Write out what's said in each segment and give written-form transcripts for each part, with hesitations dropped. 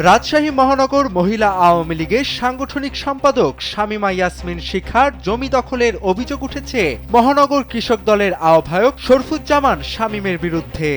রাজশাহী মহানগর মহিলা আওয়ামী লীগের সাংগঠনিক সম্পাদক শামীমা ইয়াসমিন শিখার জমি দখলের অভিযোগ উঠেছে মহানগর কৃষক দলের আহ্বায়ক শরফুজ্জামান শামীমের বিরুদ্ধে।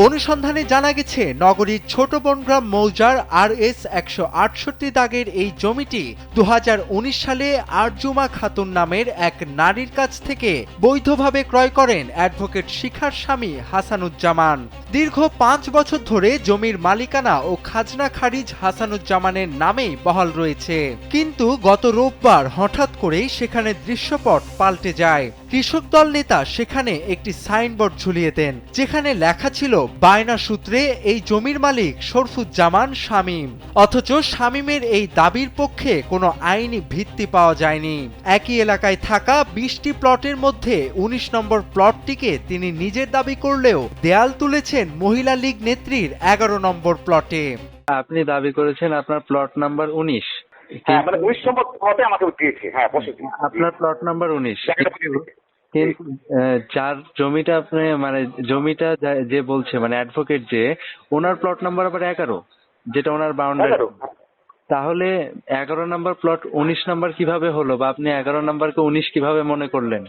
অনুসন্ধানে জানা গেছে, নগরীর ছোট বনগ্রাম মৌজার RS 168 দাগের এই জমিটি 2019 সালে আরজুমা খাতুন নামের এক নারীর কাছ থেকে বৈধভাবে ক্রয় করেন অ্যাডভোকেট শিখার স্বামী হাসানুজ্জামান। দীর্ঘ 5 বছর ধরে জমির মালিকানা ও খাজনা খারিজ হাসানুজ্জামানের নামেই বহাল রয়েছে, কিন্তু গত রোববার হঠাৎ করেই সেখানে দৃশ্যপট পাল্টে যায়। কৃষক দল নেতা সেখানে একটি সাইনবোর্ড ঝুলিয়ে দেন, যেখানে লেখা ছিল বায়না সূত্রে এই জমির মালিক শরফুজ্জামান শামীম। অথচ শামীমের এই দাবির পক্ষে কোনো আইনি ভিত্তি পাওয়া যায়নি। একই এলাকায় থাকা 20টি প্লটের মধ্যে 19 নম্বর প্লটটিকে তিনি নিজের দাবি করলেও দেয়াল তুলেছেন মহিলা লীগ নেত্রীর 11 নম্বর প্লটে। আপনি দাবি করেছেন আপনার প্লট নাম্বার 19। হ্যাঁ, মানে 19 নম্বর প্লটে আমাকে দিয়েছে। হ্যাঁ, আপনার প্লট নাম্বার 19, কিন্তু যার জমিটা আপনি মানে জমিটা যে বলছে মানে অ্যাডভোকেট যে, ওনার প্লট নাম্বার আবার 11, যেটা ওনার বাউন্ডারি। তাহলে 11 নম্বর প্লট 19 নাম্বার কিভাবে হলো, বা আপনি 11 নাম্বারকে 19 কিভাবে মনে করলেন?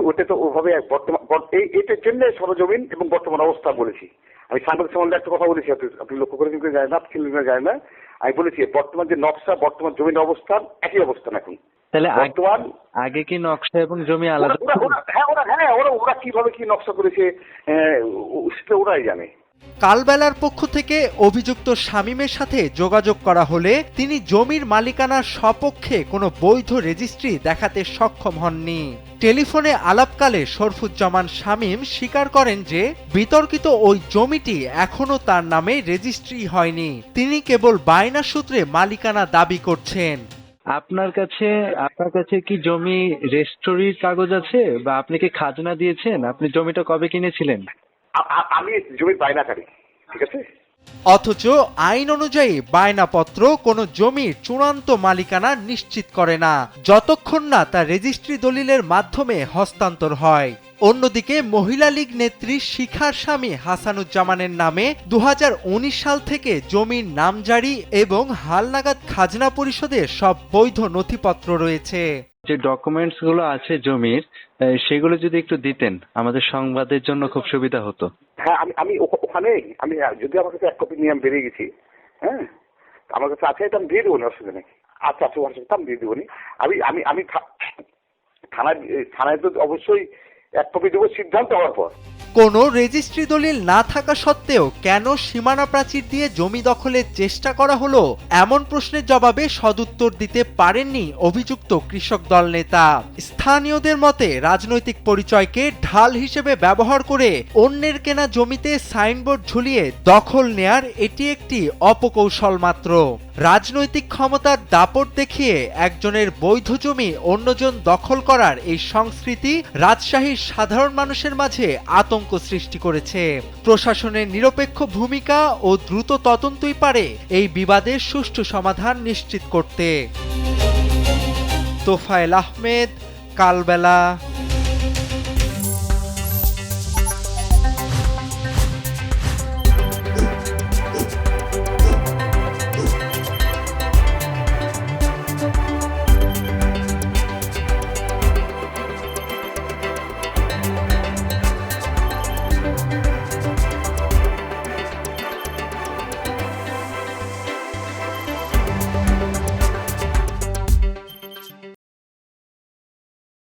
ওটা তো ওভাবে বর্তমান এইটার জন্য সরজমিন এবং বর্তমান অবস্থা বলেছি। আমি সাংবাদিক সম্বন্ধে একটা কথা বলেছি, আপনি লক্ষ্য করে কিন্তু যায় না, যায় না। আমি বলেছি বর্তমান যে নকশা, বর্তমান জমির অবস্থান একই অবস্থান এখন। তাহলে আগে কি নকশা এবং জমি আলাদা? ওরা কিভাবে কি নকশা করেছে সেটা ওরাই জানে। কালবেলার পক্ষ থেকে অভিযুক্ত শামীমের সাথে যোগাযোগ করা হলে তিনি জমির মালিকানার সপক্ষে কোনো বৈধ রেজিস্ট্রি দেখাতে সক্ষম হননি। টেলিফোনে আলাপকালে শরফুজ্জামান শামীম স্বীকার করেন যে বিতর্কিত ওই জমিটি এখনো তার নামে রেজিস্ট্রি হয়নি, তিনি কেবল বায়না সূত্রে মালিকানা দাবি করছেন। আপনার কাছে কি জমি রেজিস্ট্রির কাগজ আছে, বা আপনি কি খাজনা দিয়েছেন? আপনি জমিটা কবে কিনেছিলেন? আমি জমির বায়নাকারী, ঠিক আছে। অথচ আইন অনুযায়ী বায়নাপত্র কোনো জমির চূড়ান্ত মালিকানা নিশ্চিত করে না, যতক্ষণ না তা রেজিস্ট্রি দলিলের মাধ্যমে হস্তান্তর হয়। অন্যদিকে মহিলা লীগ নেত্রী শিখার স্বামী হাসানুজ্জামানের নামে 2019 সাল থেকে জমির নামজারি এবং হালনাগাদ খাজনা পরিশোধের সব বৈধ নথিপত্র রয়েছে। যে ডকুমেন্টস গুলো আছে জমির, সেগুলো যদি একটু দিতেন আমাদের সংবাদের জন্য খুব সুবিধা হতো। হ্যাঁ, আমি ওখানে আমি যদি আমার কাছে 1 কপি নিয়ে আমি বেরিয়ে গেছি, হ্যাঁ আমার কাছে আছে, এটা আমি দিয়ে দেবো, অসুবিধা নেই। আচ্ছা, আমি দিয়ে দেবো। আমি থানায় তো অবশ্যই 1 কপি দেবো সিদ্ধান্ত হওয়ার পর। কোনো রেজিস্ট্রি দলিল না থাকা সত্ত্বেও কেন সীমানা প্রাচীর দিয়ে জমি দখলের চেষ্টা করা হলো, এমন প্রশ্নের জবাবে সদুত্তর দিতে পারেননি অভিযুক্ত কৃষক দল নেতা। স্থানীয়দের মতে রাজনৈতিক পরিচয়কে ঢাল হিসেবে ব্যবহার করে অন্যের কেনা জমিতে সাইনবোর্ড ঝুলিয়ে দখল নেয়ার এটি একটি অপকৌশল মাত্র। রাজনৈতিক ক্ষমতার দাপট দেখিয়ে একজনের বৈধ জমি অন্যজন দখল করার এই সংস্কৃতি রাজশাহীর সাধারণ মানুষের মাঝে আতঙ্ক সৃষ্টি করেছে। প্রশাসনের নিরপেক্ষ ভূমিকা ও দ্রুত তদন্তই পারে এই বিবাদের সুষ্ঠু সমাধান নিশ্চিত করতে। তোফায়েল আহমেদ, কালবেলা।